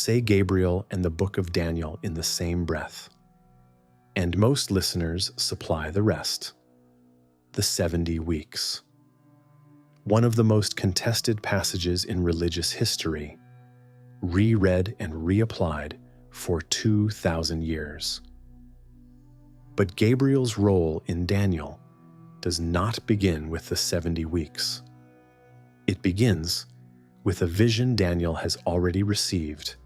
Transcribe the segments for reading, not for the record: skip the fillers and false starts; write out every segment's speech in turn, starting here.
say Gabriel and the book of Daniel in the same breath, and most listeners supply the rest. The 70 weeks. One of the most contested passages in religious history, reread and reapplied for 2,000 years. But Gabriel's role in Daniel does not begin with the 70 weeks. It begins with a vision Daniel has already received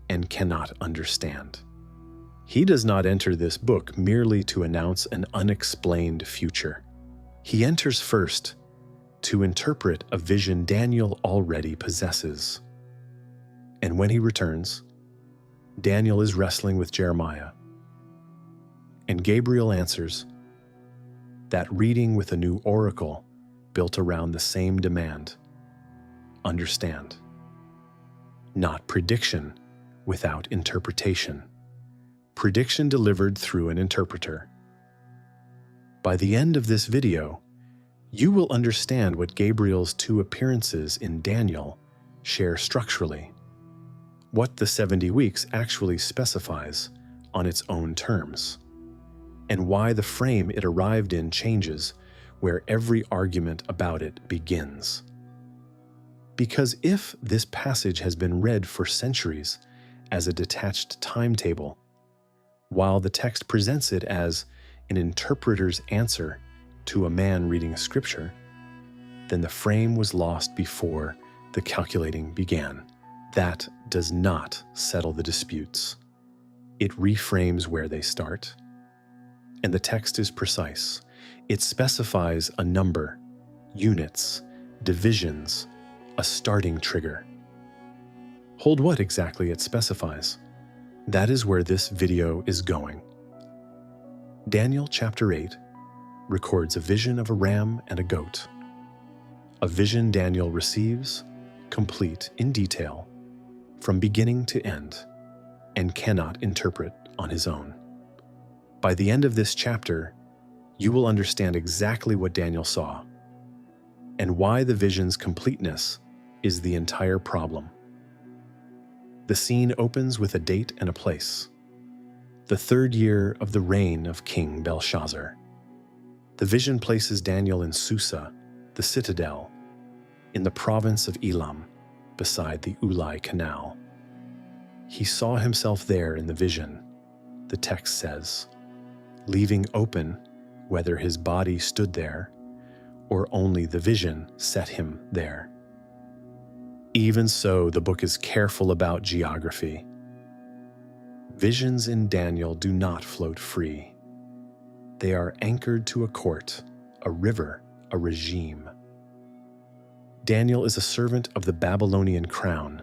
and cannot understand. He does not enter this book merely to announce an unexplained future. He enters first to interpret a vision Daniel already possesses. And when he returns, Daniel is wrestling with Jeremiah. And Gabriel answers that reading with a new oracle built around the same demand. Understand. Not prediction without interpretation. Prediction delivered through an interpreter. By the end of this video, you will understand what Gabriel's two appearances in Daniel share structurally, what the 70 weeks actually specifies on its own terms, and why the frame it arrived in changes where every argument about it begins. Because if this passage has been read for centuries as a detached timetable, while the text presents it as an interpreter's answer to a man reading scripture, then the frame was lost before the calculating began. That does not settle the disputes. It reframes where they start. And the text is precise. It specifies a number, units, divisions, a starting trigger. Hold what exactly it specifies. That is where this video is going. Daniel chapter 8 records a vision of a ram and a goat. A vision Daniel receives, complete in detail, from beginning to end, and cannot interpret on his own. By the end of this chapter, you will understand exactly what Daniel saw, and why the vision's completeness is the entire problem. The scene opens with a date and a place. The 3rd year of the reign of King Belshazzar. The vision places Daniel in Susa, the citadel, in the province of Elam, beside the Ulai Canal. He saw himself there in the vision, the text says, leaving open whether his body stood there or only the vision set him there. Even so, the book is careful about geography. Visions in Daniel do not float free. They are anchored to a court, a river, a regime. Daniel is a servant of the Babylonian crown.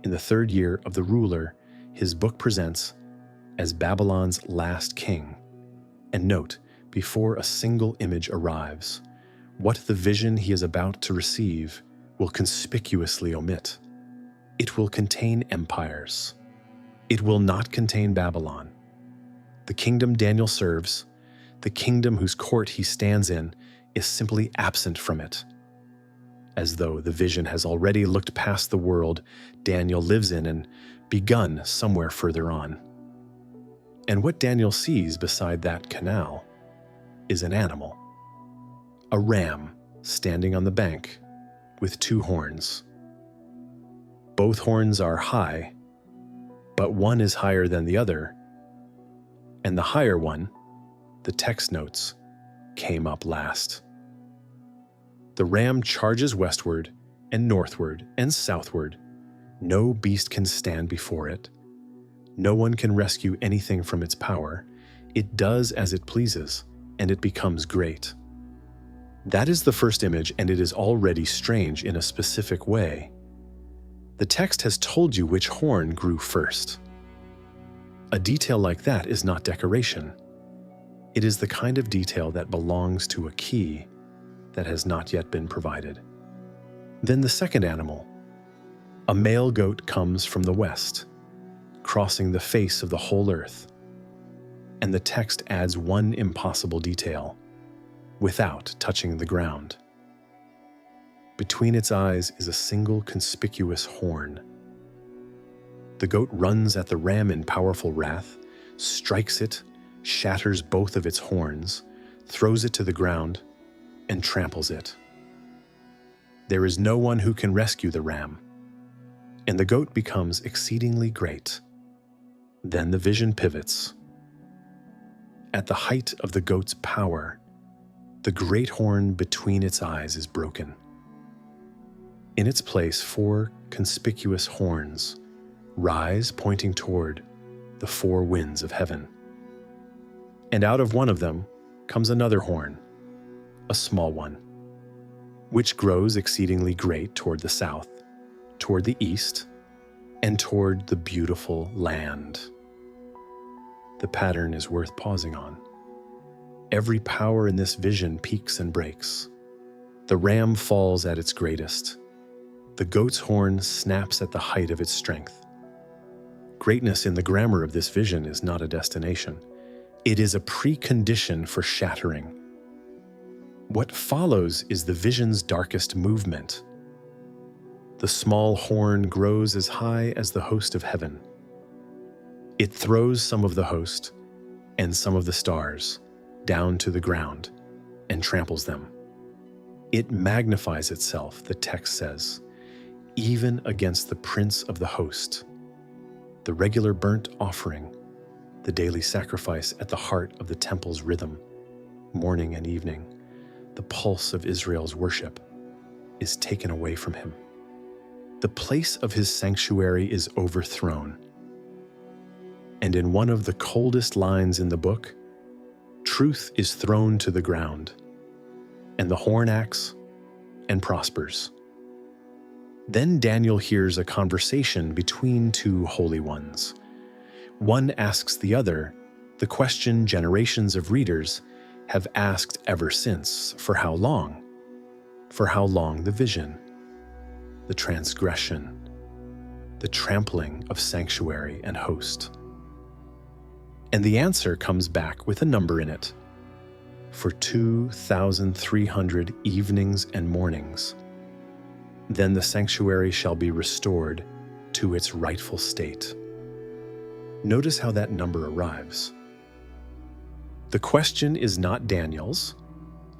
In the 3rd year of the ruler, his book presents as Babylon's last king. And note, before a single image arrives, what the vision he is about to receive will conspicuously omit. It will contain empires. It will not contain Babylon. The kingdom Daniel serves, the kingdom whose court he stands in, is simply absent from it, as though the vision has already looked past the world Daniel lives in and begun somewhere further on. And what Daniel sees beside that canal is an animal, a ram standing on the bank with 2 horns. Both horns are high, but one is higher than the other, and the higher one, the text notes, came up last. The ram charges westward and northward and southward. No beast can stand before it. No one can rescue anything from its power. It does as it pleases, and it becomes great. That is the first image, and it is already strange in a specific way. The text has told you which horn grew first. A detail like that is not decoration. It is the kind of detail that belongs to a key that has not yet been provided. Then the second animal. A male goat comes from the west, crossing the face of the whole earth. And the text adds one impossible detail, without touching the ground. Between its eyes is a single conspicuous horn. The goat runs at the ram in powerful wrath, strikes it, shatters both of its horns, throws it to the ground, and tramples it. There is no one who can rescue the ram, and the goat becomes exceedingly great. Then the vision pivots. At the height of the goat's power, the great horn between its eyes is broken. In its place, 4 conspicuous horns rise, pointing toward the 4 winds of heaven. And out of one of them comes another horn, a small one, which grows exceedingly great toward the south, toward the east, and toward the beautiful land. The pattern is worth pausing on. Every power in this vision peaks and breaks. The ram falls at its greatest. The goat's horn snaps at the height of its strength. Greatness in the grammar of this vision is not a destination. It is a precondition for shattering. What follows is the vision's darkest movement. The small horn grows as high as the host of heaven. It throws some of the host and some of the stars down to the ground and tramples them. It magnifies itself, the text says, even against the prince of the host. The regular burnt offering, the daily sacrifice at the heart of the temple's rhythm, morning and evening, the pulse of Israel's worship, is taken away from him. The place of his sanctuary is overthrown. And in one of the coldest lines in the book, truth is thrown to the ground, and the horn acts and prospers. Then Daniel hears a conversation between 2 holy ones. One asks the other the question generations of readers have asked ever since: for how long? For how long the vision, the transgression, the trampling of sanctuary and host? And the answer comes back with a number in it: for 2,300 evenings and mornings. Then the sanctuary shall be restored to its rightful state. Notice how that number arrives. The question is not Daniel's.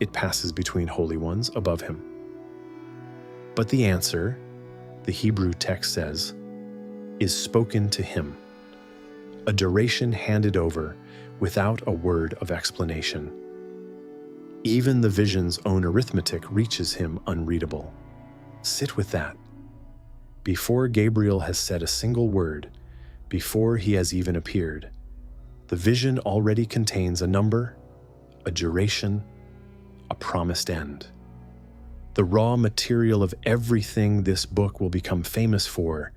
It passes between holy ones above him. But the answer, the Hebrew text says, is spoken to him, a duration handed over without a word of explanation. Even the vision's own arithmetic reaches him unreadable. Sit with that. Before Gabriel has said a single word, before he has even appeared, the vision already contains a number, a duration, a promised end. The raw material of everything this book will become famous for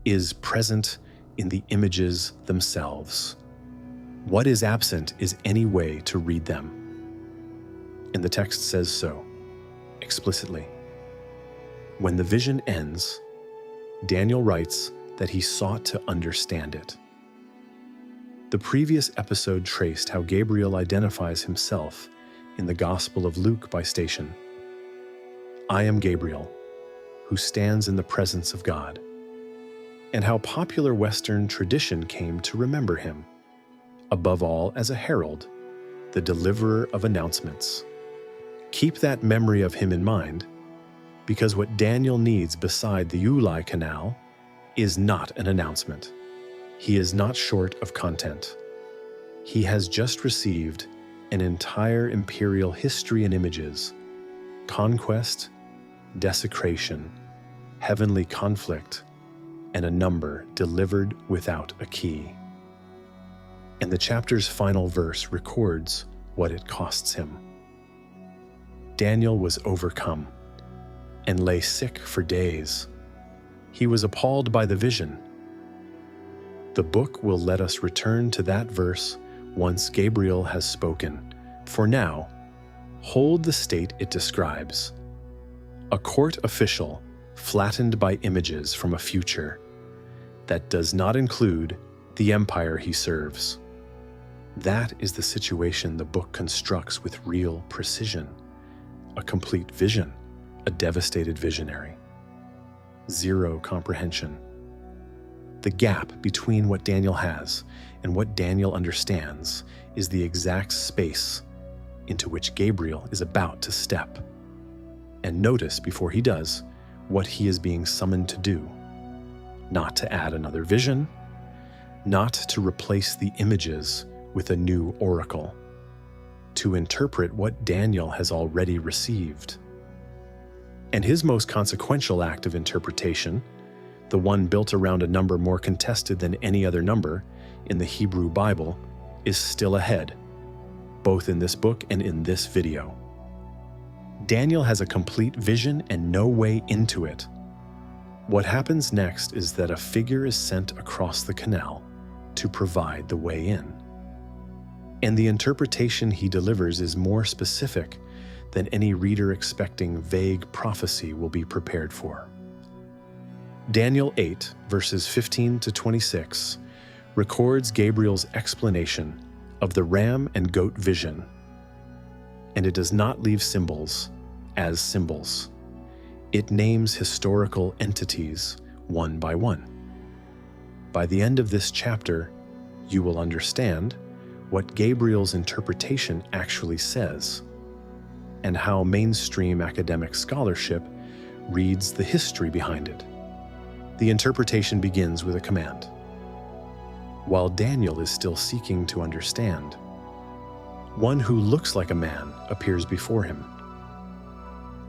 is present in the images themselves. What is absent is any way to read them. And the text says so, explicitly. When the vision ends, Daniel writes that he sought to understand it. The previous episode traced how Gabriel identifies himself in the Gospel of Luke by station. I am Gabriel, who stands in the presence of God, and how popular Western tradition came to remember him, above all as a herald, the deliverer of announcements. Keep that memory of him in mind, because what Daniel needs beside the Ulai Canal is not an announcement. He is not short of content. He has just received an entire imperial history and images, conquest, desecration, heavenly conflict, and a number delivered without a key. And the chapter's final verse records what it costs him. Daniel was overcome and lay sick for days. He was appalled by the vision. The book will let us return to that verse once Gabriel has spoken. For now, hold the state it describes: a court official flattened by images from a future that does not include the empire he serves. That is the situation the book constructs with real precision. A complete vision, a devastated visionary. Zero comprehension. The gap between what Daniel has and what Daniel understands is the exact space into which Gabriel is about to step. And notice, before he does, what he is being summoned to do. Not to add another vision, not to replace the images with a new oracle, to interpret what Daniel has already received. And his most consequential act of interpretation, the one built around a number more contested than any other number in the Hebrew Bible, is still ahead, both in this book and in this video. Daniel has a complete vision and no way into it. What happens next is that a figure is sent across the canal to provide the way in. And the interpretation he delivers is more specific than any reader expecting vague prophecy will be prepared for. Daniel 8, verses 15 to 26, records Gabriel's explanation of the ram and goat vision, and it does not leave symbols as symbols. It names historical entities one by one. By the end of this chapter, you will understand what Gabriel's interpretation actually says, and how mainstream academic scholarship reads the history behind it. The interpretation begins with a command. While Daniel is still seeking to understand, one who looks like a man appears before him,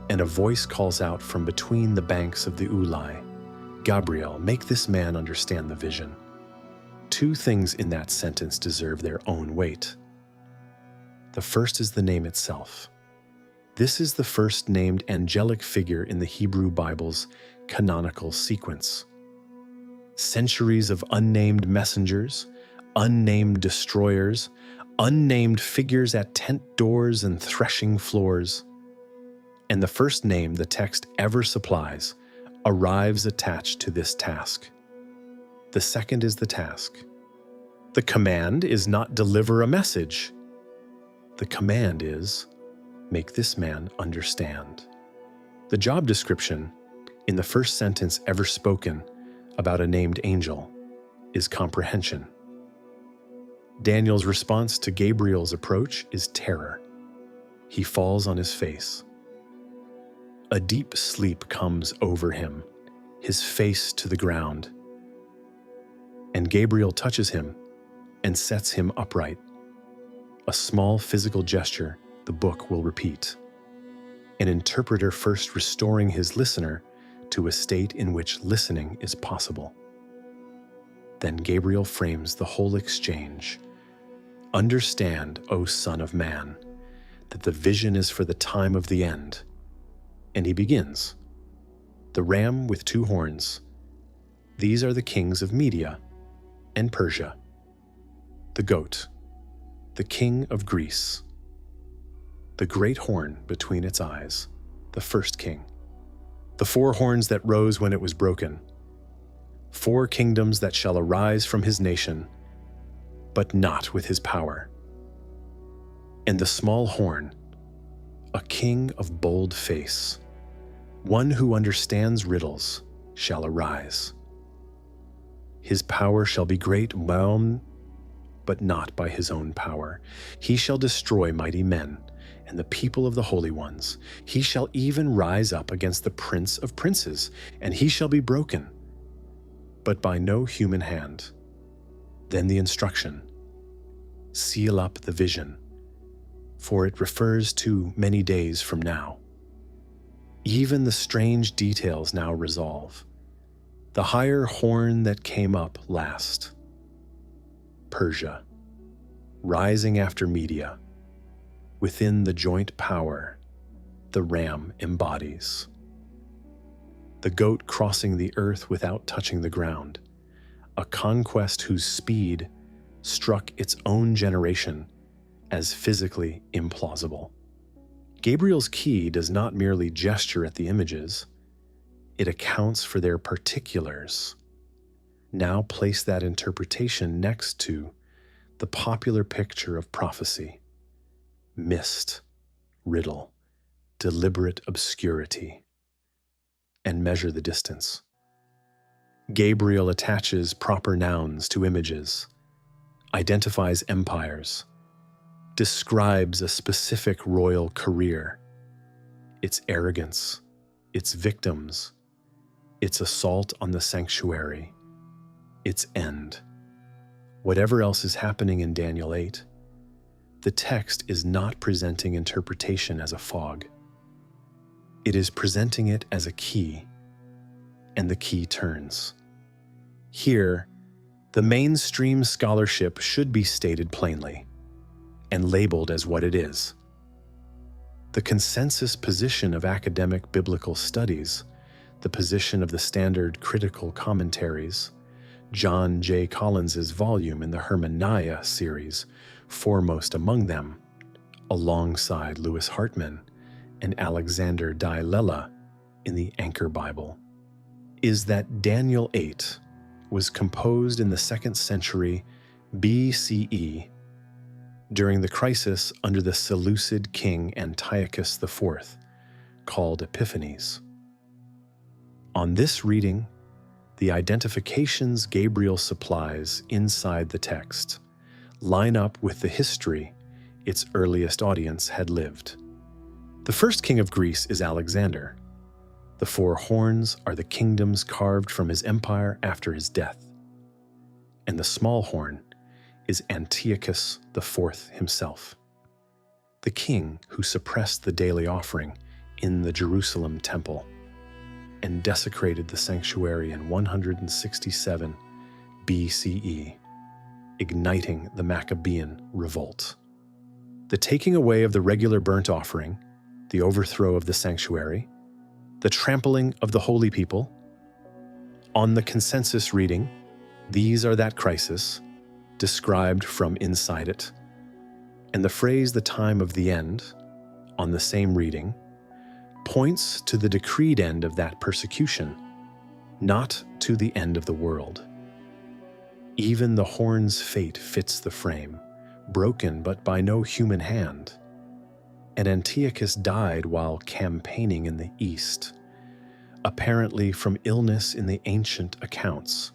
and a voice calls out from between the banks of the Ulai, "Gabriel, make this man understand the vision." Two things in that sentence deserve their own weight. The first is the name itself. This is the first named angelic figure in the Hebrew Bible's canonical sequence. Centuries of unnamed messengers, unnamed destroyers, unnamed figures at tent doors and threshing floors. And the first name the text ever supplies arrives attached to this task. The second is the task. The command is not deliver a message. The command is make this man understand. The job description in the first sentence ever spoken about a named angel is comprehension. Daniel's response to Gabriel's approach is terror. He falls on his face. A deep sleep comes over him, his face to the ground. And Gabriel touches him and sets him upright. A small physical gesture the book will repeat. An interpreter first restoring his listener to a state in which listening is possible. Then Gabriel frames the whole exchange. Understand, O Son of Man, that the vision is for the time of the end. And he begins. The ram with two horns. These are the kings of Media and Persia. The goat, the king of Greece. The great horn between its eyes, the first king. The four horns that rose when it was broken. 4 kingdoms that shall arise from his nation, but not with his power. And the small horn, a king of bold face, one who understands riddles, shall arise. His power shall be great, but not by his own power. He shall destroy mighty men and the people of the holy ones. He shall even rise up against the prince of princes, and he shall be broken, but by no human hand. Then the instruction, seal up the vision, for it refers to many days from now. Even the strange details now resolve. The higher horn that came up last. Persia, rising after Media. Within the joint power, the ram embodies. The goat crossing the earth without touching the ground, a conquest whose speed struck its own generation as physically implausible. Gabriel's key does not merely gesture at the images, it accounts for their particulars. Now place that interpretation next to the popular picture of prophecy. Mist, riddle, deliberate obscurity, and measure the distance. Gabriel attaches proper nouns to images, identifies empires, describes a specific royal career, its arrogance, its victims, its assault on the sanctuary, its end. Whatever else is happening in Daniel 8, the text is not presenting interpretation as a fog. It is presenting it as a key, and the key turns. Here, the mainstream scholarship should be stated plainly and labeled as what it is. The consensus position of academic biblical studies, the position of the standard critical commentaries, John J. Collins's volume in the Hermaniah series, foremost among them, alongside Louis Hartman and Alexander Die Lella in the Anchor Bible, is that Daniel 8 was composed in the 2nd century BCE during the crisis under the Seleucid king Antiochus IV, called Epiphanes. On this reading, the identifications Gabriel supplies inside the text line up with the history its earliest audience had lived. The first king of Greece is Alexander. The 4 horns are the kingdoms carved from his empire after his death. And the small horn is Antiochus IV himself, the king who suppressed the daily offering in the Jerusalem temple and desecrated the sanctuary in 167 BCE, igniting the Maccabean revolt. The taking away of the regular burnt offering, the overthrow of the sanctuary, the trampling of the holy people. On the consensus reading, these are that crisis, described from inside it. And the phrase "the time of the end," on the same reading, points to the decreed end of that persecution, not to the end of the world. Even the horn's fate fits the frame, broken but by no human hand. And Antiochus died while campaigning in the east, apparently from illness in the ancient accounts,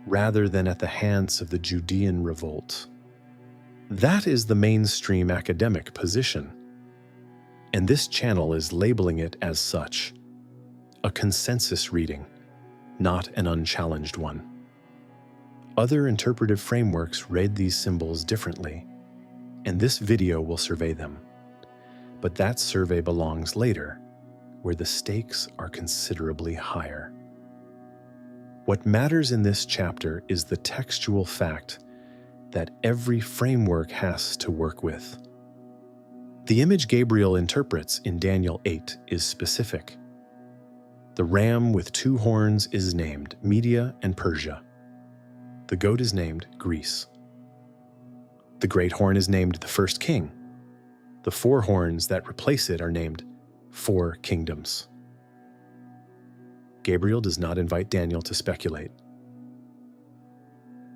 rather than at the hands of the Judean revolt. That is the mainstream academic position, and this channel is labeling it as such, a consensus reading, not an unchallenged one. Other interpretive frameworks read these symbols differently, and this video will survey them. But that survey belongs later, where the stakes are considerably higher. What matters in this chapter is the textual fact that every framework has to work with. The image Gabriel interprets in Daniel 8 is specific. The ram with 2 horns is named Media and Persia. The goat is named Greece. The great horn is named the first king. The 4 horns that replace it are named 4 kingdoms. Gabriel does not invite Daniel to speculate.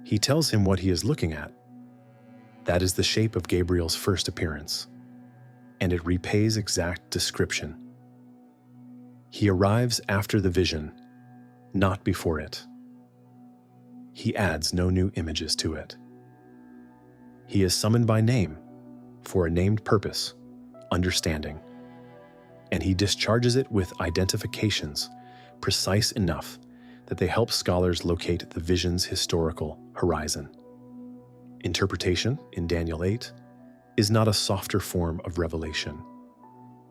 He tells him what he is looking at. That is the shape of Gabriel's first appearance, and it repays exact description. He arrives after the vision, not before it. He adds no new images to it. He is summoned by name for a named purpose, understanding, and he discharges it with identifications precise enough that they help scholars locate the vision's historical horizon. Interpretation in Daniel 8 is not a softer form of revelation.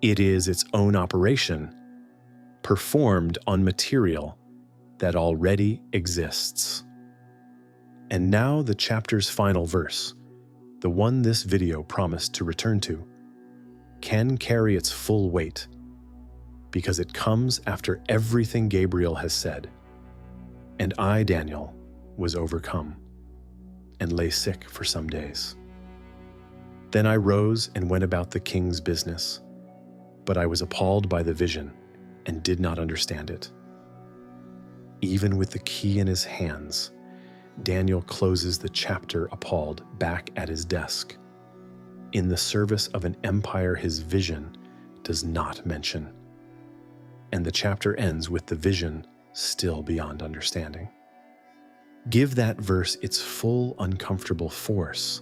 It is its own operation, performed on material that already exists. And now the chapter's final verse, the one this video promised to return to, can carry its full weight because it comes after everything Gabriel has said. And I, Daniel, was overcome and lay sick for some days. Then I rose and went about the king's business, but I was appalled by the vision and did not understand it. Even with the key in his hands, Daniel closes the chapter appalled back at his desk, in the service of an empire his vision does not mention. And the chapter ends with the vision still beyond understanding. Give that verse its full uncomfortable force.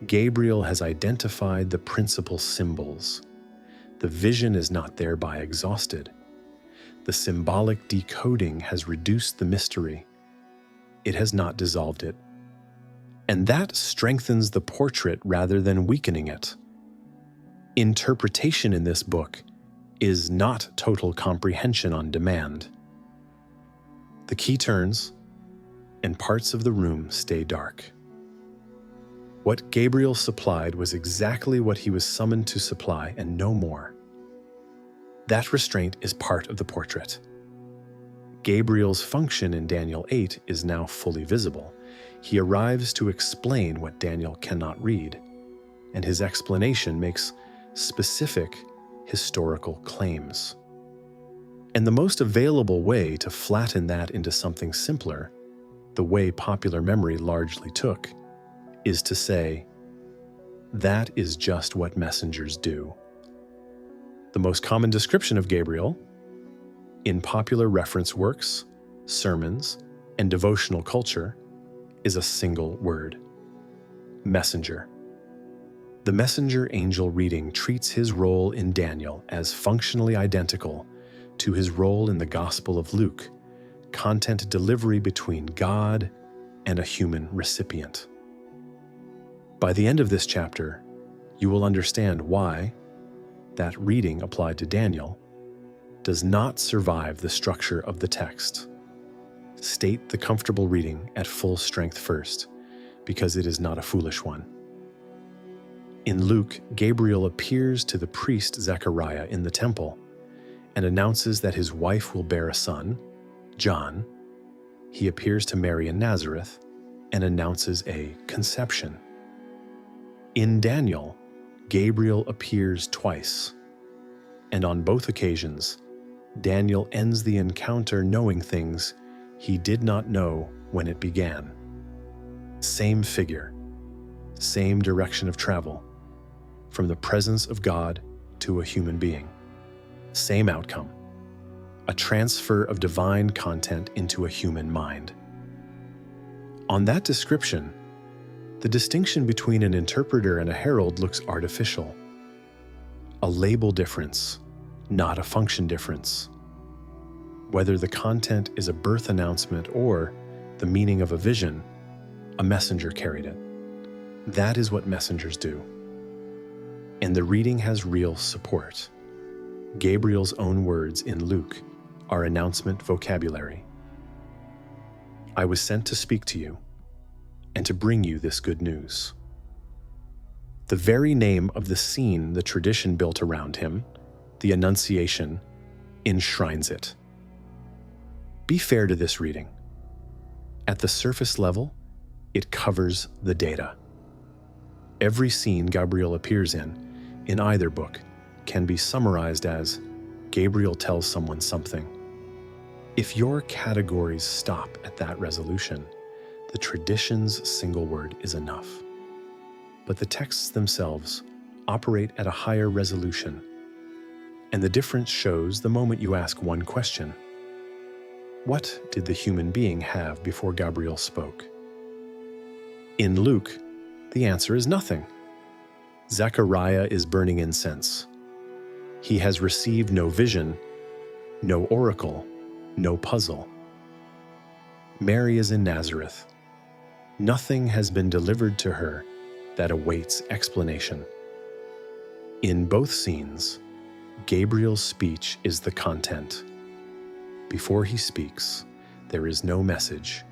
Gabriel has identified the principal symbols. The vision is not thereby exhausted. The symbolic decoding has reduced the mystery. It has not dissolved it. And that strengthens the portrait rather than weakening it. Interpretation in this book is not total comprehension on demand. The key turns, and parts of the room stay dark. What Gabriel supplied was exactly what he was summoned to supply, and no more. That restraint is part of the portrait. Gabriel's function in Daniel 8 is now fully visible. He arrives to explain what Daniel cannot read, and his explanation makes specific historical claims. And the most available way to flatten that into something simpler, the way popular memory largely took, is to say, that is just what messengers do. The most common description of Gabriel, in popular reference works, sermons, and devotional culture, is a single word: messenger. The messenger angel reading treats his role in Daniel as functionally identical to his role in the Gospel of Luke, content delivery between God and a human recipient. By the end of this chapter, you will understand why that reading applied to Daniel does not survive the structure of the text. State the comfortable reading at full strength first, because it is not a foolish one. In Luke, Gabriel appears to the priest Zechariah in the temple and announces that his wife will bear a son, John. He appears to Mary in Nazareth and announces a conception. In Daniel, Gabriel appears twice, and on both occasions, Daniel ends the encounter knowing things he did not know when it began. Same figure, same direction of travel, from the presence of God to a human being. Same outcome, a transfer of divine content into a human mind. On that description, the distinction between an interpreter and a herald looks artificial. A label difference, not a function difference. Whether the content is a birth announcement or the meaning of a vision, a messenger carried it. That is what messengers do. And the reading has real support. Gabriel's own words in Luke are announcement vocabulary. I was sent to speak to you and to bring you this good news. The very name of the scene the tradition built around him, the Annunciation, enshrines it. Be fair to this reading. At the surface level, it covers the data. Every scene Gabriel appears in either book, can be summarized as Gabriel tells someone something. If your categories stop at that resolution, the tradition's single word is enough. But the texts themselves operate at a higher resolution, and the difference shows the moment you ask one question. What did the human being have before Gabriel spoke? In Luke, the answer is nothing. Zechariah is burning incense. He has received no vision, no oracle, no puzzle. Mary is in Nazareth. Nothing has been delivered to her that awaits explanation. In both scenes, Gabriel's speech is the content. Before he speaks, there is no message.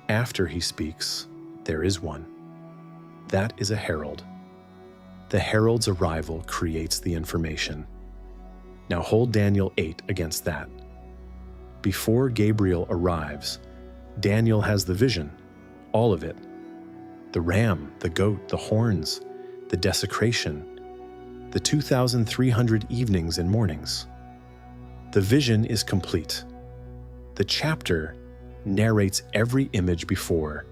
After he speaks, there is one. That is a herald. The herald's arrival creates the information. Now hold Daniel 8 against that. Before Gabriel arrives, Daniel has the vision, all of it. The ram, the goat, the horns, the desecration, the 2,300 evenings and mornings. The vision is complete. The chapter narrates every image before.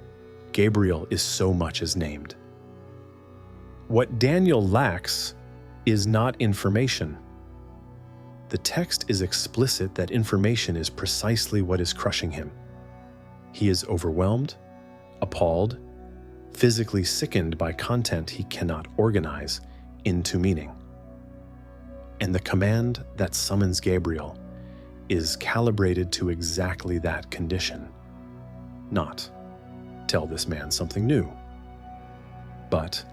Gabriel is so much as named. What Daniel lacks is not information. The text is explicit that information is precisely what is crushing him. He is overwhelmed, appalled, physically sickened by content he cannot organize into meaning. And the command that summons Gabriel is calibrated to exactly that condition. Not, tell this man something new, but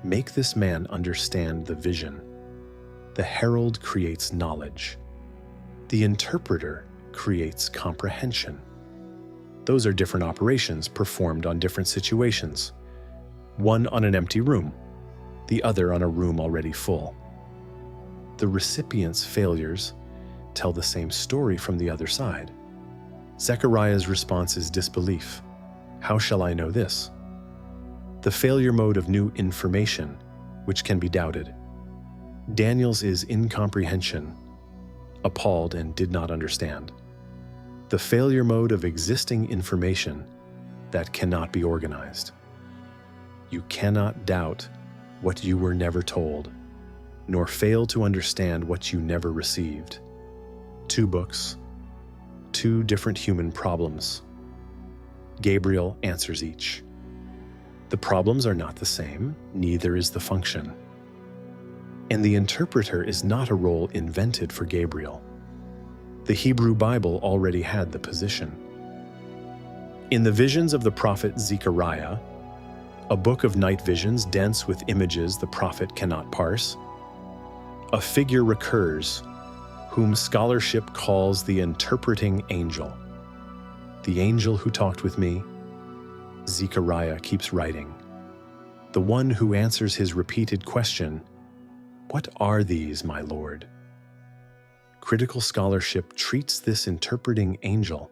make this man understand the vision. The herald creates knowledge. The interpreter creates comprehension. Those are different operations performed on different situations. One on an empty room, the other on a room already full. The recipient's failures tell the same story from the other side. Zechariah's response is disbelief. How shall I know this? The failure mode of new information, which can be doubted. Daniel's is incomprehension, appalled and did not understand. The failure mode of existing information that cannot be organized. You cannot doubt what you were never told, nor fail to understand what you never received. 2 books, 2 different human problems. Gabriel answers each. The problems are not the same, neither is the function. And the interpreter is not a role invented for Gabriel. The Hebrew Bible already had the position. In the visions of the prophet Zechariah, a book of night visions dense with images the prophet cannot parse, a figure recurs whom scholarship calls the interpreting angel. The angel who talked with me, Zechariah keeps writing. The one who answers his repeated question, "What are these, my Lord?" Critical scholarship treats this interpreting angel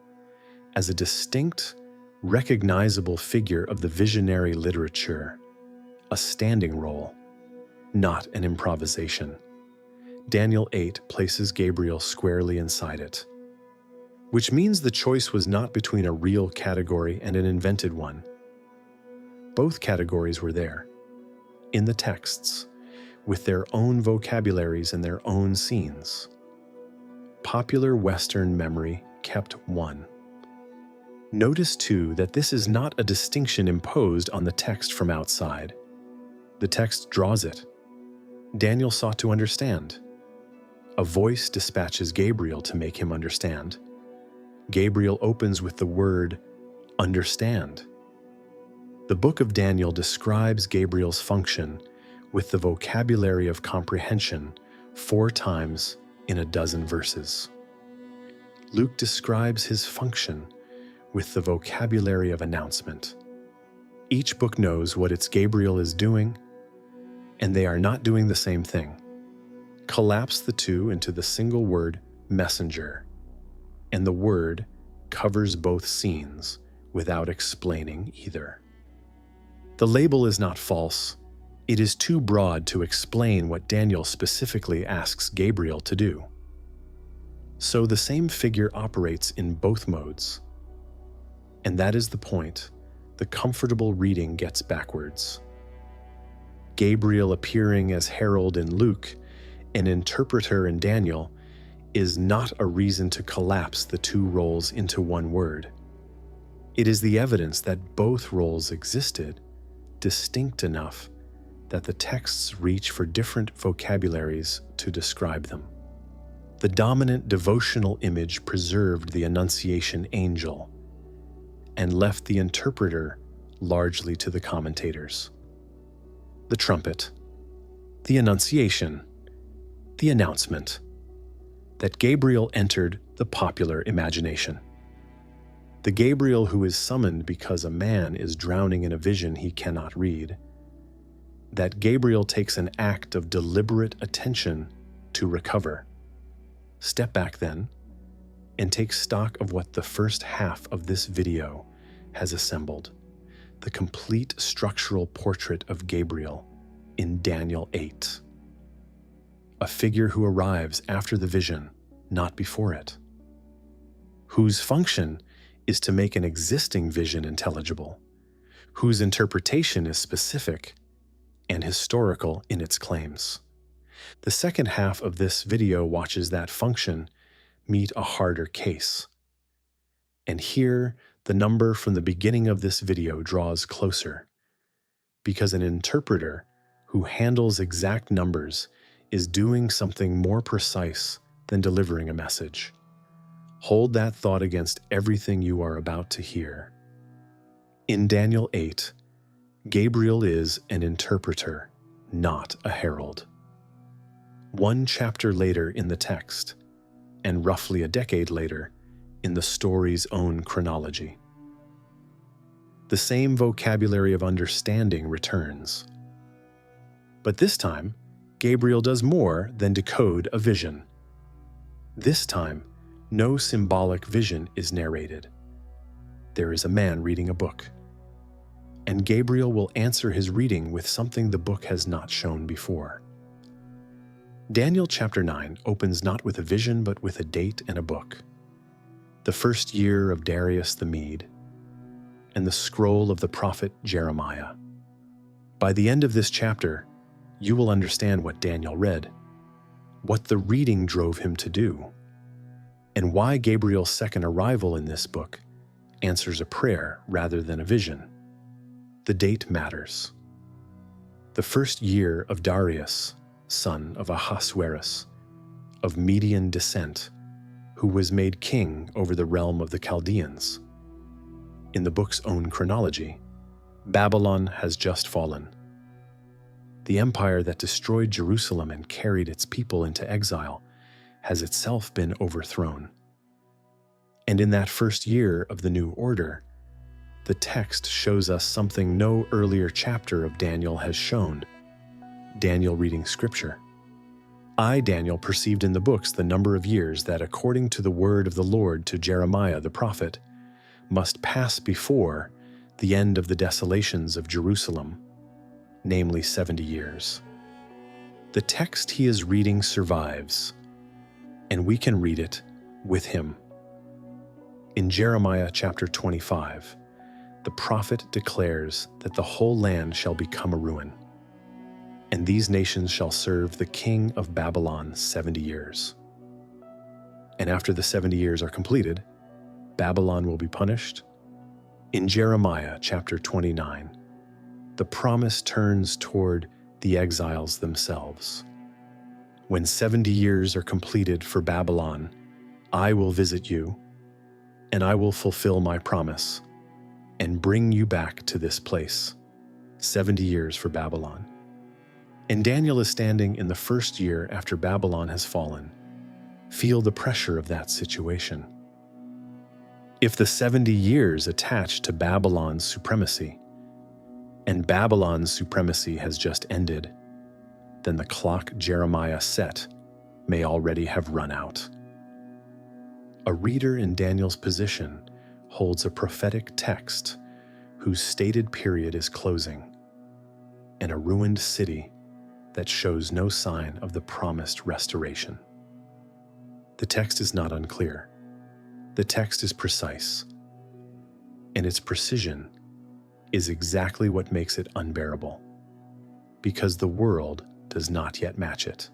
as a distinct, recognizable figure of the visionary literature, a standing role, not an improvisation. Daniel 8 places Gabriel squarely inside it, which means the choice was not between a real category and an invented one. Both categories were there, in the texts, with their own vocabularies and their own scenes. Popular Western memory kept one. Notice, too, that this is not a distinction imposed on the text from outside. The text draws it. Daniel sought to understand. A voice dispatches Gabriel to make him understand. Gabriel opens with the word, understand. The book of Daniel describes Gabriel's function with the vocabulary of comprehension 4 times in a dozen verses. Luke describes his function with the vocabulary of announcement. Each book knows what its Gabriel is doing, and they are not doing the same thing. Collapse the two into the single word messenger, and the word covers both scenes without explaining either. The label is not false. It is too broad to explain what Daniel specifically asks Gabriel to do. So the same figure operates in both modes. And that is the point the comfortable reading gets backwards. Gabriel appearing as herald in Luke, an interpreter in Daniel, is not a reason to collapse the 2 roles into one word. It is the evidence that both roles existed, distinct enough that the texts reach for different vocabularies to describe them. The dominant devotional image preserved the Annunciation angel and left the interpreter largely to the commentators. The trumpet, the Annunciation, the announcement that Gabriel entered the popular imagination. The Gabriel who is summoned because a man is drowning in a vision he cannot read. That Gabriel takes an act of deliberate attention to recover. Step back then and take stock of what the first half of this video has assembled, the complete structural portrait of Gabriel in Daniel 8. A figure who arrives after the vision, not before it, whose function is to make an existing vision intelligible, whose interpretation is specific and historical in its claims, The second half of this video watches that function meet a harder case. And here, the number from the beginning of this video draws closer, because an interpreter who handles exact numbers is doing something more precise than delivering a message. Hold that thought against everything you are about to hear. In Daniel 8, Gabriel is an interpreter, not a herald. One chapter later in the text, and roughly a decade later in the story's own chronology, the same vocabulary of understanding returns. But this time, Gabriel does more than decode a vision. This time, no symbolic vision is narrated. There is a man reading a book, and Gabriel will answer his reading with something the book has not shown before. Daniel chapter 9 opens not with a vision but with a date and a book. The first year of Darius the Mede, and the scroll of the prophet Jeremiah. By the end of this chapter, you will understand what Daniel read, what the reading drove him to do, and why Gabriel's second arrival in this book answers a prayer rather than a vision. The date matters. The first year of Darius, son of Ahasuerus, of Median descent, who was made king over the realm of the Chaldeans. In the book's own chronology, Babylon has just fallen. The empire that destroyed Jerusalem and carried its people into exile has itself been overthrown. And in that first year of the new order, the text shows us something no earlier chapter of Daniel has shown: Daniel reading scripture. I, Daniel, perceived in the books the number of years that, according to the word of the Lord to Jeremiah the prophet, must pass before the end of the desolations of Jerusalem, namely 70 years. The text he is reading survives, and we can read it with him. In Jeremiah chapter 25, the prophet declares that the whole land shall become a ruin, and these nations shall serve the king of Babylon 70 years. And after the 70 years are completed, Babylon will be punished. In Jeremiah chapter 29, the promise turns toward the exiles themselves. When 70 years are completed for Babylon, I will visit you, and I will fulfill my promise and bring you back to this place. 70 years for Babylon. And Daniel is standing in the first year after Babylon has fallen. Feel the pressure of that situation. If the 70 years attach to Babylon's supremacy, and Babylon's supremacy has just ended, then the clock Jeremiah set may already have run out. A reader in Daniel's position holds a prophetic text whose stated period is closing, and a ruined city that shows no sign of the promised restoration. The text is not unclear. The text is precise, and its precision is exactly what makes it unbearable, because the world does not yet match it.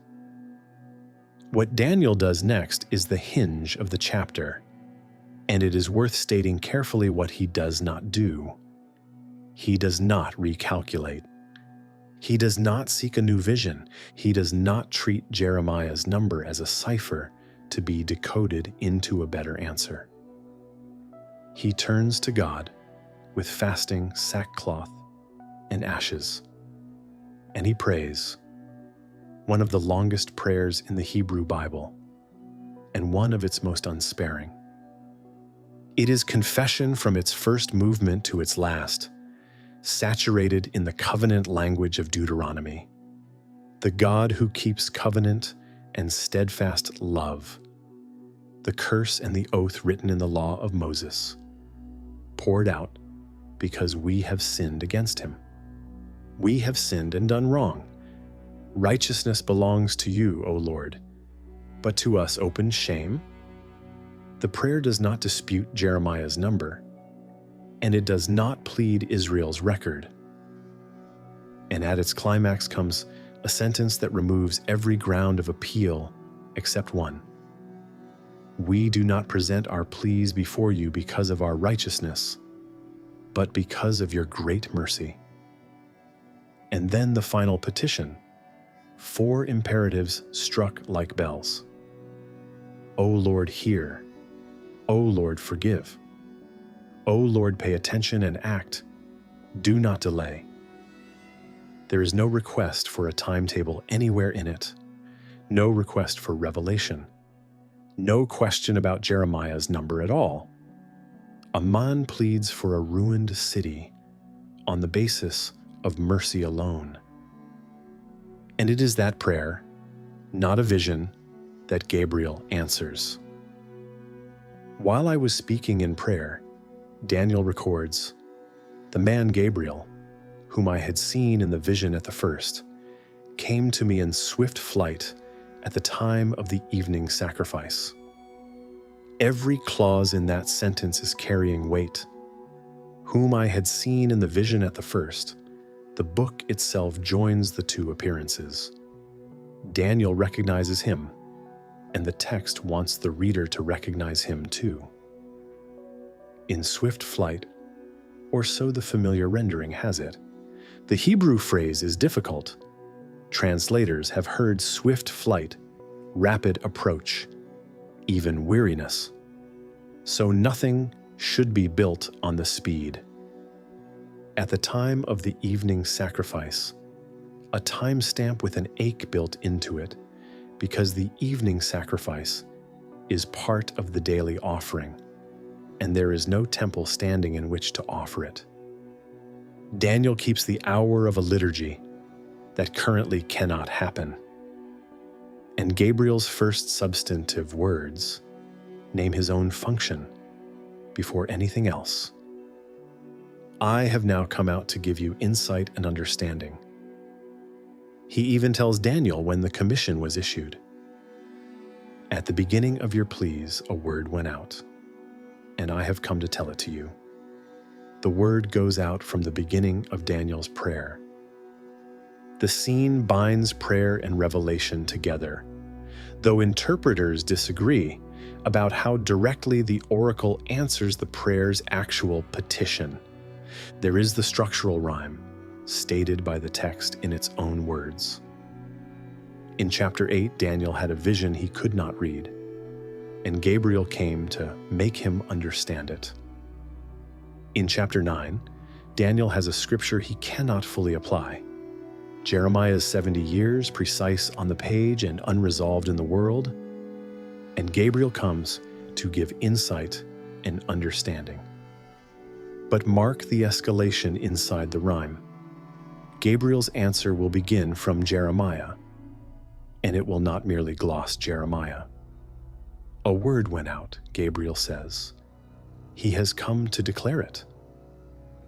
What Daniel does next is the hinge of the chapter, and it is worth stating carefully what he does not do. He does not recalculate. He does not seek a new vision. He does not treat Jeremiah's number as a cipher to be decoded into a better answer. He turns to God with fasting, sackcloth, and ashes, and he prays, one of the longest prayers in the Hebrew Bible, and one of its most unsparing. It is confession from its first movement to its last, saturated in the covenant language of Deuteronomy, the God who keeps covenant and steadfast love, the curse and the oath written in the law of Moses, poured out because we have sinned against him. We have sinned and done wrong. Righteousness belongs to you, O Lord, but to us open shame. The prayer does not dispute Jeremiah's number, and it does not plead Israel's record. And at its climax comes a sentence that removes every ground of appeal except one. We do not present our pleas before you because of our righteousness, but because of your great mercy. And then the final petition, 4 imperatives struck like bells. O Lord, hear. O Lord, forgive. O Lord, pay attention and act. Do not delay. There is no request for a timetable anywhere in it, no request for revelation, no question about Jeremiah's number at all. A man pleads for a ruined city on the basis of mercy alone. And it is that prayer, not a vision, that Gabriel answers. While I was speaking in prayer, Daniel records, the man Gabriel, whom I had seen in the vision at the first, came to me in swift flight at the time of the evening sacrifice. Every clause in that sentence is carrying weight. Whom I had seen in the vision at the first, the book itself joins the 2 appearances. Daniel recognizes him, and the text wants the reader to recognize him too. In swift flight, or so the familiar rendering has it. The Hebrew phrase is difficult. Translators have heard swift flight, rapid approach, even weariness. So nothing should be built on the speed. At the time of the evening sacrifice, a timestamp with an ache built into it, because the evening sacrifice is part of the daily offering, and there is no temple standing in which to offer it. Daniel keeps the hour of a liturgy that currently cannot happen. And Gabriel's first substantive words name his own function before anything else. I have now come out to give you insight and understanding. He even tells Daniel when the commission was issued. At the beginning of your pleas, a word went out, and I have come to tell it to you. The word goes out from the beginning of Daniel's prayer. The scene binds prayer and revelation together, though interpreters disagree about how directly the oracle answers the prayer's actual petition. There is the structural rhyme, stated by the text in its own words. In chapter 8, Daniel had a vision he could not read, and Gabriel came to make him understand it. In chapter 9, Daniel has a scripture he cannot fully apply. Jeremiah's 70 years, precise on the page and unresolved in the world, and Gabriel comes to give insight and understanding. But mark the escalation inside the rhyme. Gabriel's answer will begin from Jeremiah, and it will not merely gloss Jeremiah. A word went out, Gabriel says. He has come to declare it.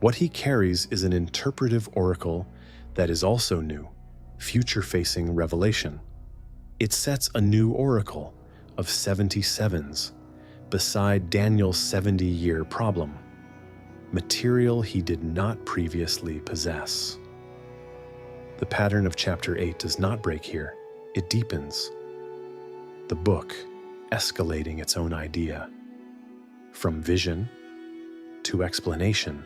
What he carries is an interpretive oracle that is also new, future-facing revelation. It sets a new oracle of 77s beside Daniel's 70-year problem, material he did not previously possess. The pattern of chapter 8 does not break here, it deepens. The book escalating its own idea, from vision to explanation,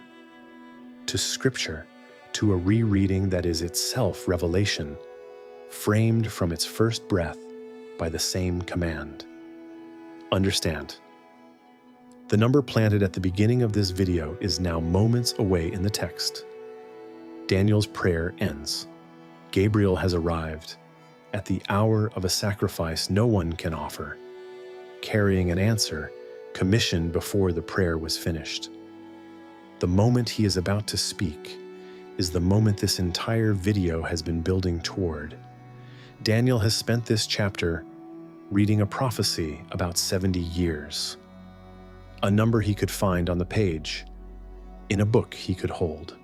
to scripture, to a rereading that is itself revelation, framed from its first breath by the same command. Understand, the number planted at the beginning of this video is now moments away in the text. Daniel's prayer ends. Gabriel has arrived at the hour of a sacrifice no one can offer, carrying an answer commissioned before the prayer was finished. The moment he is about to speak is the moment this entire video has been building toward. Daniel has spent this chapter reading a prophecy about 70 years, a number he could find on the page, in a book he could hold.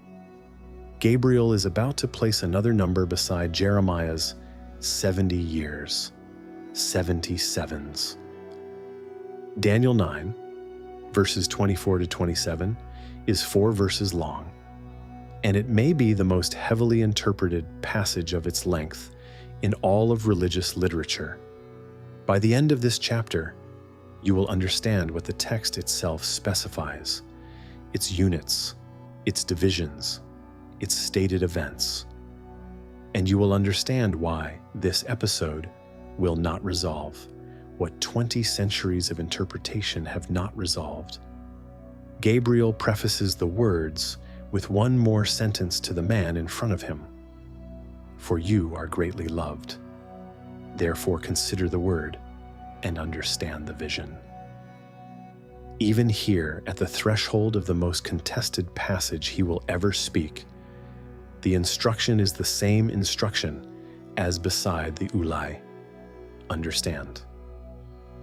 Gabriel is about to place another number beside Jeremiah's 70 years, 77s. Daniel 9, verses 24 to 27, is 4 verses long. and it may be the most heavily interpreted passage of its length in all of religious literature. By the end of this chapter, you will understand what the text itself specifies, its units, its divisions, its stated events, and you will understand why this episode will not resolve what 20 centuries of interpretation have not resolved. Gabriel prefaces the words with one more sentence to the man in front of him. For you are greatly loved. Therefore consider the word and understand the vision. Even here, at the threshold of the most contested passage he will ever speak, the instruction is the same instruction as beside the ulai. Understand.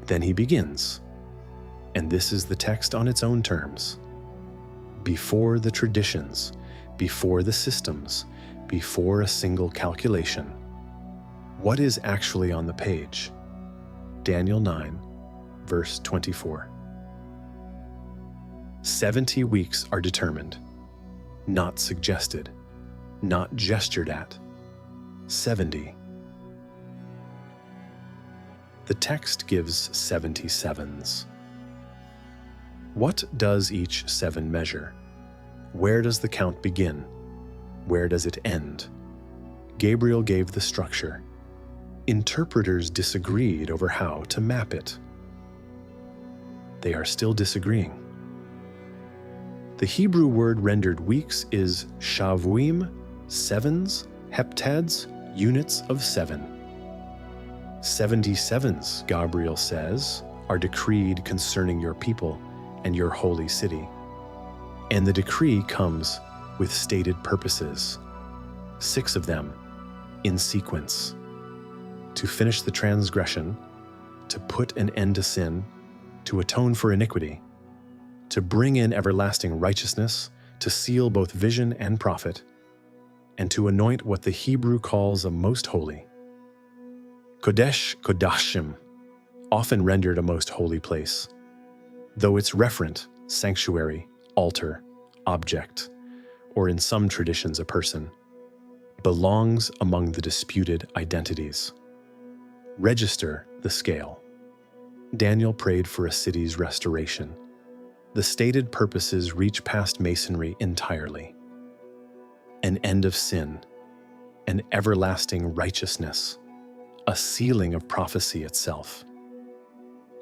Then he begins, and this is the text on its own terms. Before the traditions, before the systems, before a single calculation, what is actually on the page? Daniel 9, verse 24. 70 weeks are determined, not suggested, not gestured at. 70. The text gives 77s. What does each 7 measure? Where does the count begin? Where does it end? Gabriel gave the structure. Interpreters disagreed over how to map it. They are still disagreeing. The Hebrew word rendered weeks is shavuim, sevens, heptads, units of 7. 77s, Gabriel says, are decreed concerning your people and your holy city. And the decree comes with stated purposes, 6 of them in sequence: to finish the transgression, to put an end to sin, to atone for iniquity, to bring in everlasting righteousness, to seal both vision and prophet, and to anoint what the Hebrew calls a most holy. Kodesh Kodashim, often rendered a most holy place, though it's referent, sanctuary, altar, object, or in some traditions a person, belongs among the disputed identities. Register the scale. Daniel prayed for a city's restoration. The stated purposes reach past masonry entirely. An end of sin, an everlasting righteousness, a sealing of prophecy itself.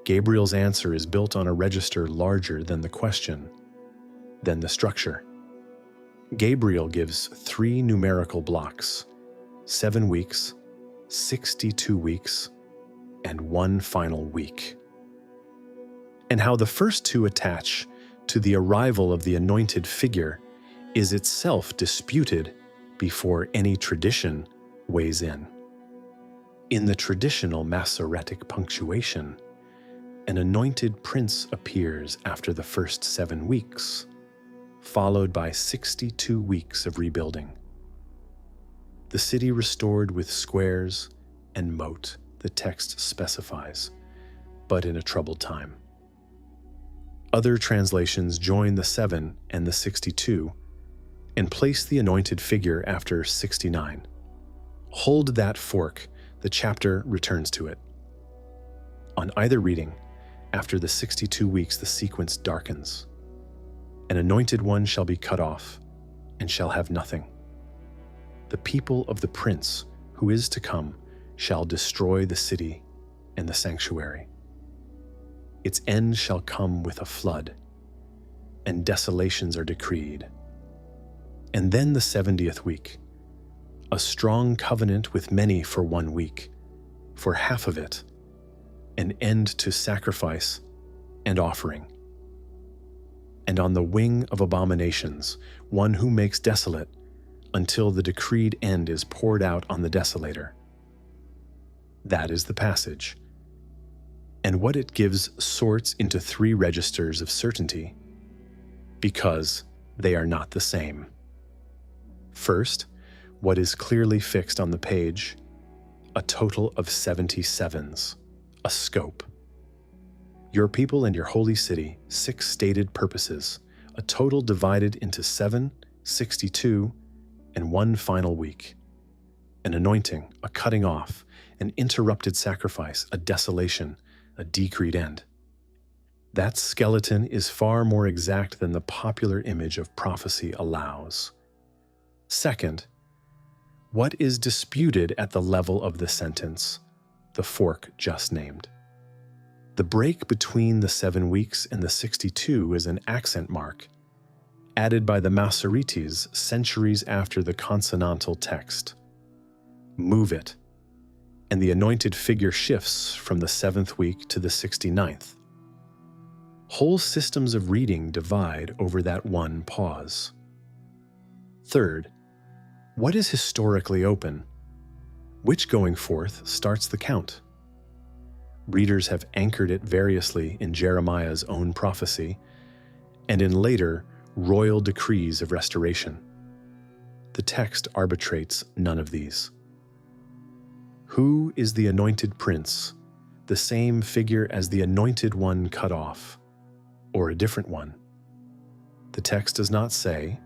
Gabriel's answer is built on a register larger than the question, than the structure. Gabriel gives 3 numerical blocks: 7 weeks, 62 weeks, and 1 final week. And how the first 2 attach to the arrival of the anointed figure is itself disputed before any tradition weighs in. In the traditional Masoretic punctuation, an anointed prince appears after the first 7 weeks, followed by 62 weeks of rebuilding. The city restored with squares and moat, the text specifies, but in a troubled time. Other translations join the 7 and the 62 and place the anointed figure after 69. Hold that fork, the chapter returns to it. On either reading, after the 62 weeks the sequence darkens. An anointed one shall be cut off and shall have nothing. The people of the prince who is to come shall destroy the city and the sanctuary. Its end shall come with a flood, and desolations are decreed. And then the 70th week, a strong covenant with many for 1 week, for half of it, an end to sacrifice and offering. And on the wing of abominations, one who makes desolate, until the decreed end is poured out on the desolator. That is the passage. And what it gives sorts into 3 registers of certainty, because they are not the same. First, what is clearly fixed on the page, a total of 77s, a scope. Your people and your holy city, 6 stated purposes, a total divided into 7 62, and one final week. An anointing, a cutting off, an interrupted sacrifice, a desolation, a decreed end. That skeleton is far more exact than the popular image of prophecy allows. Second, what is disputed at the level of the sentence, the fork just named? The break between the 7 weeks and the 62 is an accent mark, added by the Masoretes centuries after the consonantal text. Move it, and the anointed figure shifts from the 7th week to the 69th. Whole systems of reading divide over that one pause. Third, what is historically open? Which going forth starts the count? Readers have anchored it variously in Jeremiah's own prophecy and in later royal decrees of restoration. The text arbitrates none of these. Who is the anointed prince, the same figure as the anointed one cut off, or a different one? The text does not say.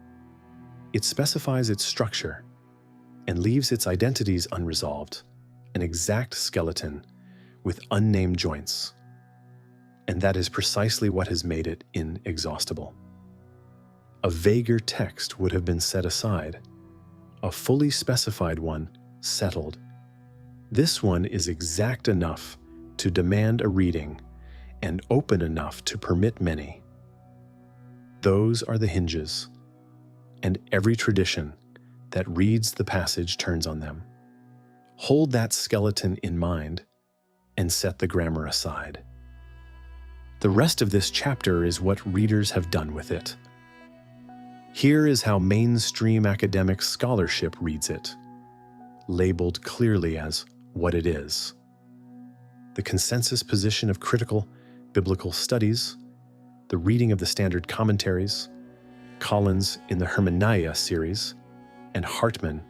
It specifies its structure and leaves its identities unresolved, an exact skeleton with unnamed joints. And that is precisely what has made it inexhaustible. A vaguer text would have been set aside, a fully specified one settled. This one is exact enough to demand a reading and open enough to permit many. Those are the hinges, and every tradition that reads the passage turns on them. Hold that skeleton in mind and set the grammar aside. The rest of this chapter is what readers have done with it. Here is how mainstream academic scholarship reads it, labeled clearly as what it is. The consensus position of critical biblical studies, the reading of the standard commentaries, Collins in the Hermeneia series, and Hartman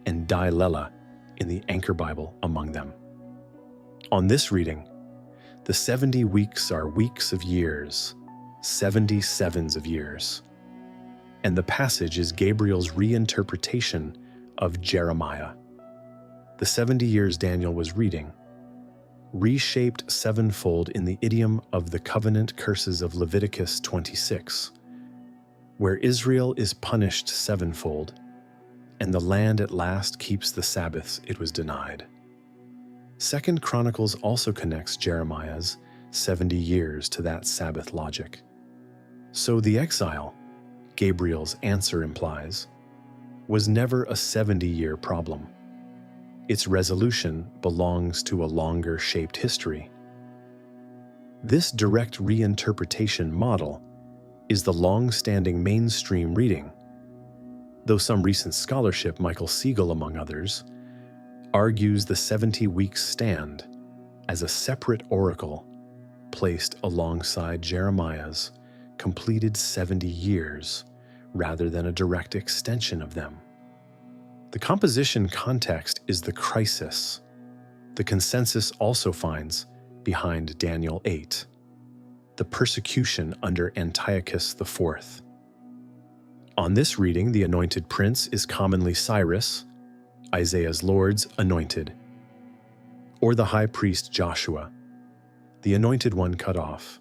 and Di Lella in the Anchor Bible among them. On this reading, the 70 weeks are weeks of years, 70 sevens of years, and the passage is Gabriel's reinterpretation of Jeremiah. The 70 years Daniel was reading, reshaped sevenfold in the idiom of the covenant curses of Leviticus 26, where Israel is punished sevenfold, and the land at last keeps the Sabbaths it was denied. 2 Chronicles also connects Jeremiah's 70 years to that Sabbath logic. So the exile, Gabriel's answer implies, was never a 70-year problem. Its resolution belongs to a longer-shaped history. This direct reinterpretation model is the long-standing mainstream reading, though some recent scholarship, Michael Siegel among others, argues the 70 weeks stand as a separate oracle placed alongside Jeremiah's completed 70 years rather than a direct extension of them. The composition context is the crisis. The consensus also finds behind Daniel 8, the persecution under Antiochus IV. On this reading, the anointed prince is commonly Cyrus, Isaiah's Lord's anointed, or the high priest Joshua, the anointed one cut off,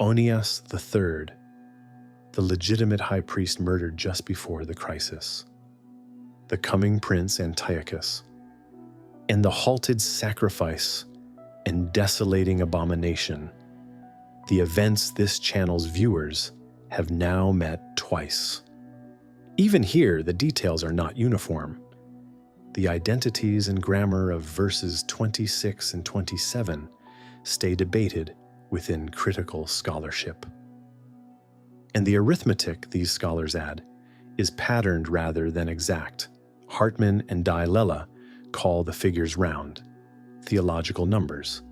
Onias III, the legitimate high priest murdered just before the crisis, the coming prince Antiochus, and the halted sacrifice and desolating abomination, the events this channel's viewers have now met twice. Even here, the details are not uniform. The identities and grammar of verses 26 and 27 stay debated within critical scholarship. And the arithmetic, these scholars add, is patterned rather than exact. Hartman and Di Lella call the figures round, theological numbers,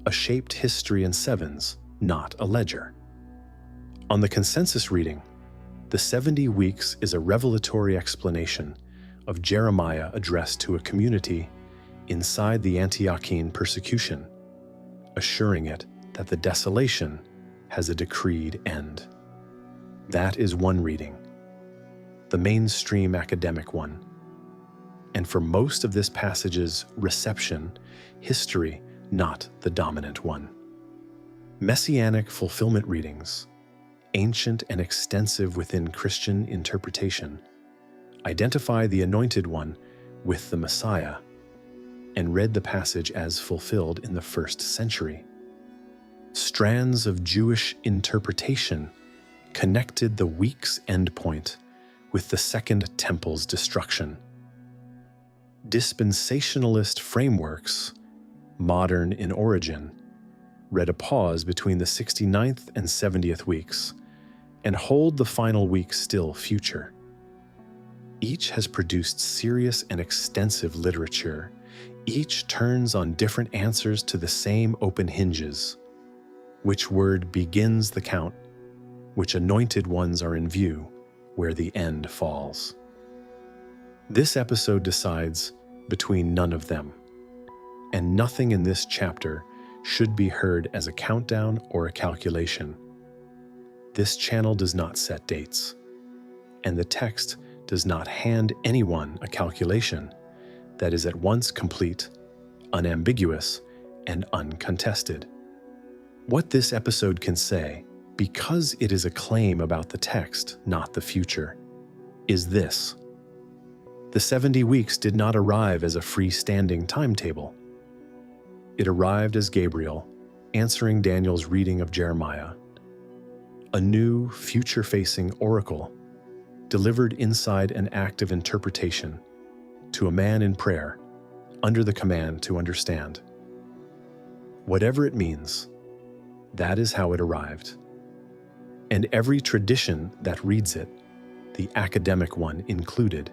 a shaped history in sevens, not a ledger. On the consensus reading, the 70 weeks is a revelatory explanation of Jeremiah addressed to a community inside the Antiochene persecution, assuring it that the desolation has a decreed end. That is one reading. the mainstream academic one. And for most of this passage's reception, history, not the dominant one. Messianic fulfillment readings, ancient and extensive within Christian interpretation, identify the Anointed One with the Messiah and read the passage as fulfilled in the 1st century. Strands of Jewish interpretation connected the week's endpoint with the Second Temple's destruction. Dispensationalist frameworks, modern in origin, read a pause between the 69th and 70th weeks and hold the final week still future. Each has produced serious and extensive literature. Each turns on different answers to the same open hinges. Which word begins the count? Which anointed ones are in view where the end falls? This episode decides between none of them, and nothing in this chapter should be heard as a countdown or a calculation. This channel does not set dates, and the text does not hand anyone a calculation that is at once complete, unambiguous, and uncontested. What this episode can say, because it is a claim about the text, not the future, is this: the 70 weeks did not arrive as a freestanding timetable. It arrived as Gabriel, answering Daniel's reading of Jeremiah, a new, future-facing oracle, delivered inside an act of interpretation to a man in prayer, under the command to understand. Whatever it means, that is how it arrived. And every tradition that reads it, the academic one included,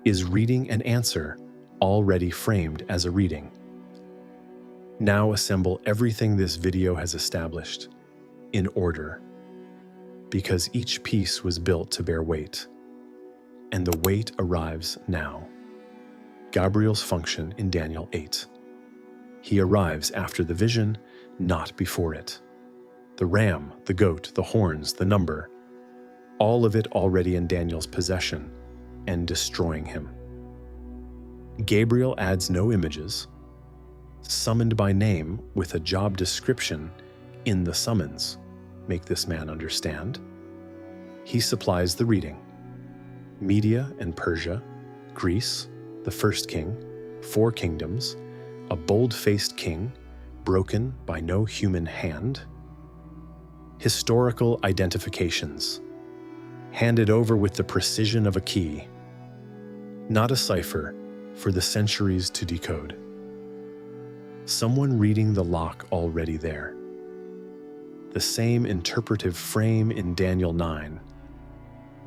is reading an answer already framed as a reading. Now assemble everything this video has established in order, because each piece was built to bear weight, and the weight arrives now. Gabriel's function in Daniel 8. He arrives after the vision, not before it. The ram, the goat, the horns, the number, all of it already in Daniel's possession and destroying him. Gabriel adds no images, summoned by name with a job description in the summons. Make this man understand. He supplies the reading. Media and Persia, Greece, the first king, 4 kingdoms, a bold-faced king, broken by no human hand. Historical identifications, handed over with the precision of a key, not a cipher for the centuries to decode. Someone reading the lock already there. The same interpretive frame in Daniel 9,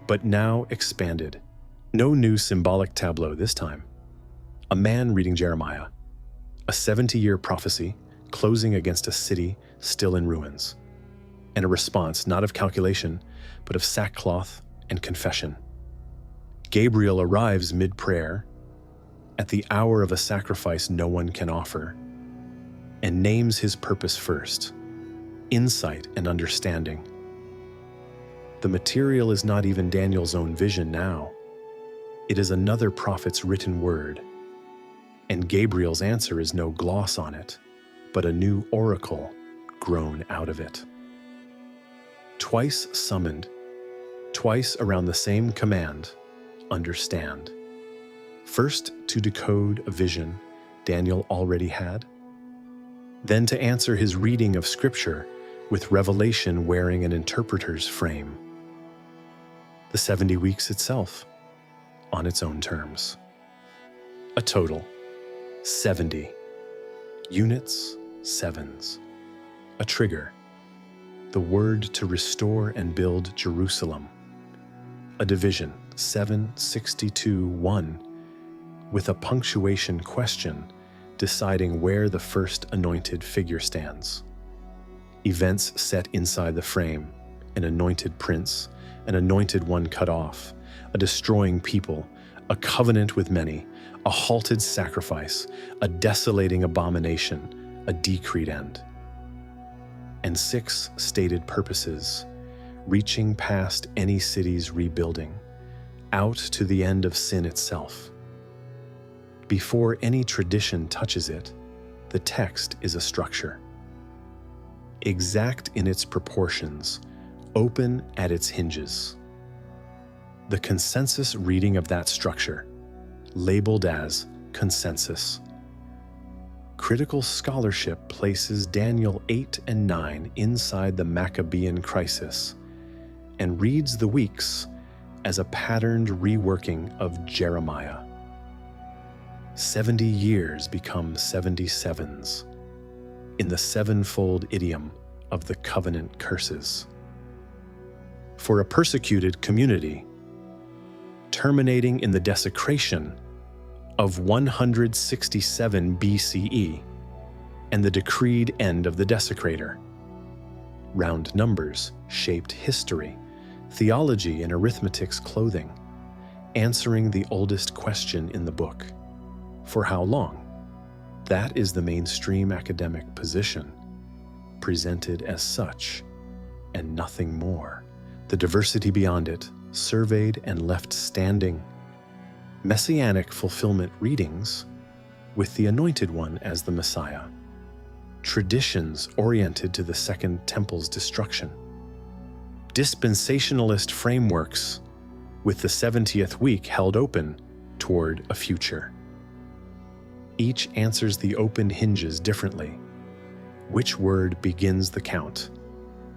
but now expanded. No new symbolic tableau this time. A man reading Jeremiah, a 70-year prophecy closing against a city still in ruins, and a response not of calculation, but of sackcloth and confession. Gabriel arrives mid-prayer, at the hour of a sacrifice no one can offer, and names his purpose first: insight and understanding. The material is not even Daniel's own vision now. It is another prophet's written word, and Gabriel's answer is no gloss on it, but a new oracle grown out of it. Twice summoned, twice around the same command: understand. First to decode a vision Daniel already had, then to answer his reading of Scripture with revelation wearing an interpreter's frame. The 70 weeks itself, on its own terms. A total, 70. Units, sevens. A trigger, the word to restore and build Jerusalem. A division, 762-1, with a punctuation question deciding where the first anointed figure stands. Events set inside the frame: an anointed prince, an anointed one cut off, a destroying people, a covenant with many, a halted sacrifice, a desolating abomination, a decreed end. And 6 stated purposes, reaching past any city's rebuilding, out to the end of sin itself. Before any tradition touches it, the text is a structure. Exact in its proportions, open at its hinges. The consensus reading of that structure, labeled as consensus. Critical scholarship places Daniel 8 and 9 inside the Maccabean crisis and reads the weeks as a patterned reworking of Jeremiah. 70 years become 77s in the sevenfold idiom of the covenant curses. For a persecuted community, terminating in the desecration of 167 BCE and the decreed end of the desecrator. Round numbers shaped history, theology and arithmetic's clothing, answering the oldest question in the book. For how long? That is the mainstream academic position, presented as such, and nothing more. The diversity beyond it, surveyed and left standing. Messianic fulfillment readings, with the Anointed One as the Messiah. Traditions oriented to the Second Temple's destruction. Dispensationalist frameworks, with the 70th week held open toward a future. Each answers the open hinges differently. Which word begins the count?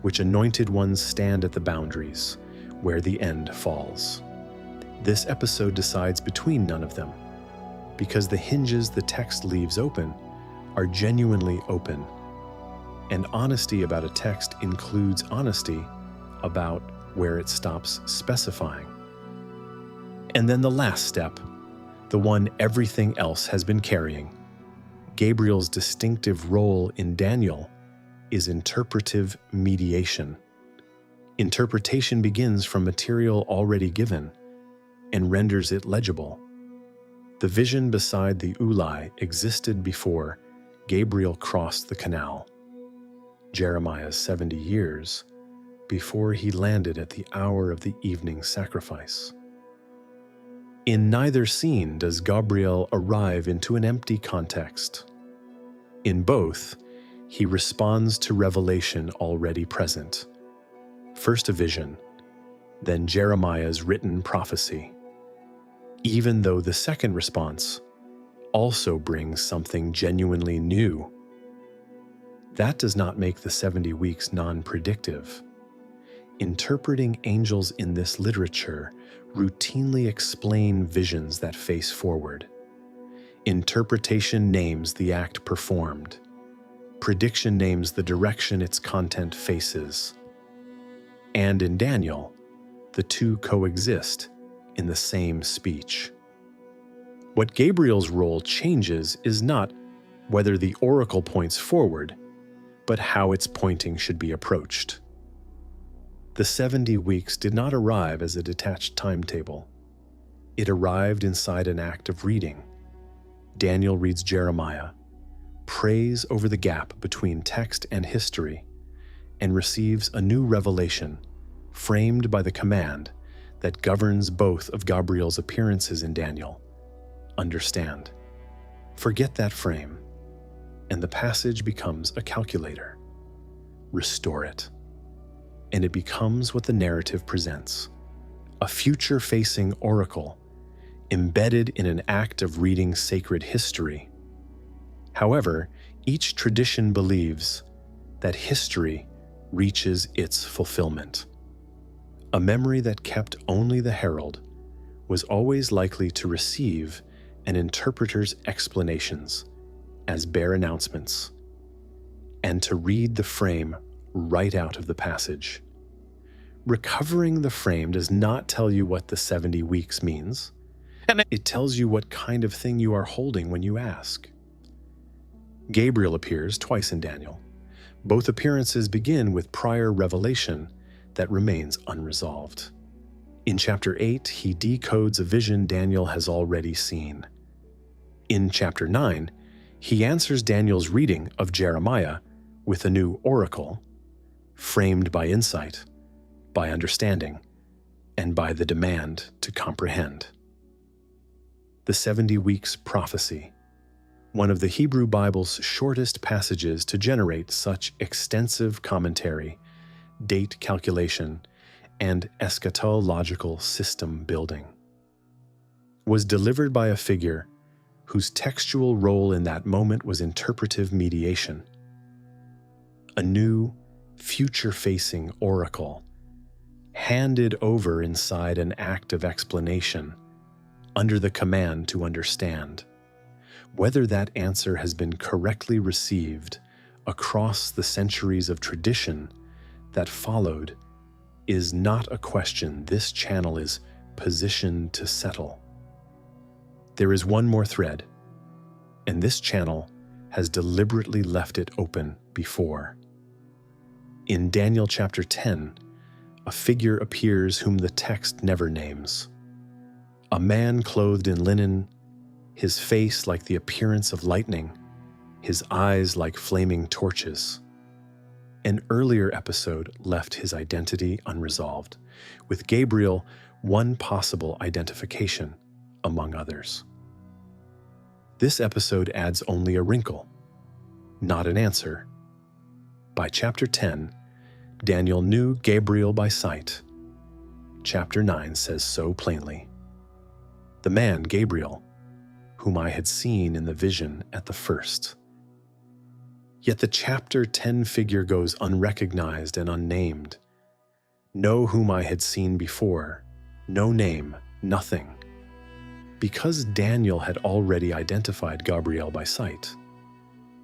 Which anointed ones stand at the boundaries, where the end falls? This episode decides between none of them, because the hinges the text leaves open are genuinely open. And honesty about a text includes honesty about where it stops specifying. And then the last step, the one everything else has been carrying. Gabriel's distinctive role in Daniel is interpretive mediation. Interpretation begins from material already given and renders it legible. The vision beside the Ulai existed before Gabriel crossed the canal. Jeremiah's 70 years before he landed at the hour of the evening sacrifice. In neither scene does Gabriel arrive into an empty context. In both, he responds to revelation already present. First a vision, then Jeremiah's written prophecy. Even though the second response also brings something genuinely new. That does not make the 70 weeks non-predictive. Interpreting angels in this literature routinely explain visions that face forward. Interpretation names the act performed. Prediction names the direction its content faces. And in Daniel, the two coexist in the same speech. What Gabriel's role changes is not whether the oracle points forward, but how its pointing should be approached. The 70 weeks did not arrive as a detached timetable. It arrived inside an act of reading. Daniel reads Jeremiah, prays over the gap between text and history, and receives a new revelation framed by the command that governs both of Gabriel's appearances in Daniel. Understand. Forget that frame, and the passage becomes a calculator. Restore it, and it becomes what the narrative presents, a future-facing oracle embedded in an act of reading sacred history. However, each tradition believes that history reaches its fulfillment. A memory that kept only the Herald was always likely to receive an interpreter's explanations as bare announcements, and to read the frame right out of the passage. Recovering the frame does not tell you what the 70 weeks means. It tells you what kind of thing you are holding when you ask. Gabriel appears twice in Daniel. Both appearances begin with prior revelation that remains unresolved. In chapter 8, he decodes a vision Daniel has already seen. In chapter 9, he answers Daniel's reading of Jeremiah with a new oracle, framed by insight, by understanding, and by the demand to comprehend. The 70 Weeks Prophecy, one of the Hebrew Bible's shortest passages to generate such extensive commentary, date calculation, and eschatological system building, was delivered by a figure whose textual role in that moment was interpretive mediation. A new, future-facing oracle, handed over inside an act of explanation, under the command to understand. Whether that answer has been correctly received across the centuries of tradition that followed is not a question this channel is positioned to settle. There is one more thread, and this channel has deliberately left it open before. In Daniel chapter 10, a figure appears whom the text never names. A man clothed in linen, his face like the appearance of lightning, his eyes like flaming torches. An earlier episode left his identity unresolved, with Gabriel one possible identification among others. This episode adds only a wrinkle, not an answer. By chapter 10, Daniel knew Gabriel by sight. Chapter 9 says so plainly. The man, Gabriel, whom I had seen in the vision at the first. Yet the chapter 10 figure goes unrecognized and unnamed. No whom I had seen before, no name, nothing. Because Daniel had already identified Gabriel by sight,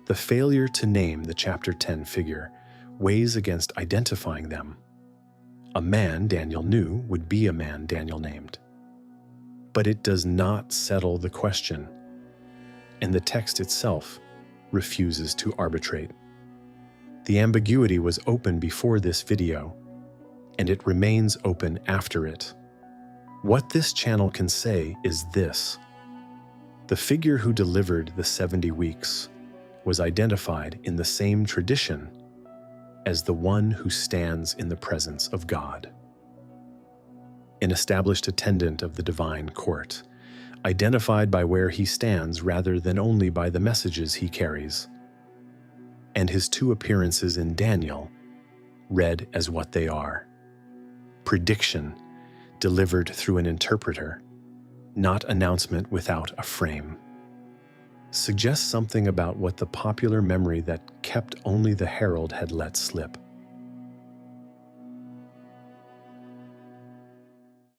the failure to name the chapter 10 figure weighs against identifying them. A man Daniel knew would be a man Daniel named. But it does not settle the question, and the text itself refuses to arbitrate. The ambiguity was open before this video, and it remains open after it. What this channel can say is this: the figure who delivered the 70 weeks was identified in the same tradition as the one who stands in the presence of God. An established attendant of the divine court, identified by where he stands rather than only by the messages he carries. And his two appearances in Daniel read as what they are: prediction delivered through an interpreter, not announcement without a frame. Suggests something about what the popular memory that kept only the Herald had let slip.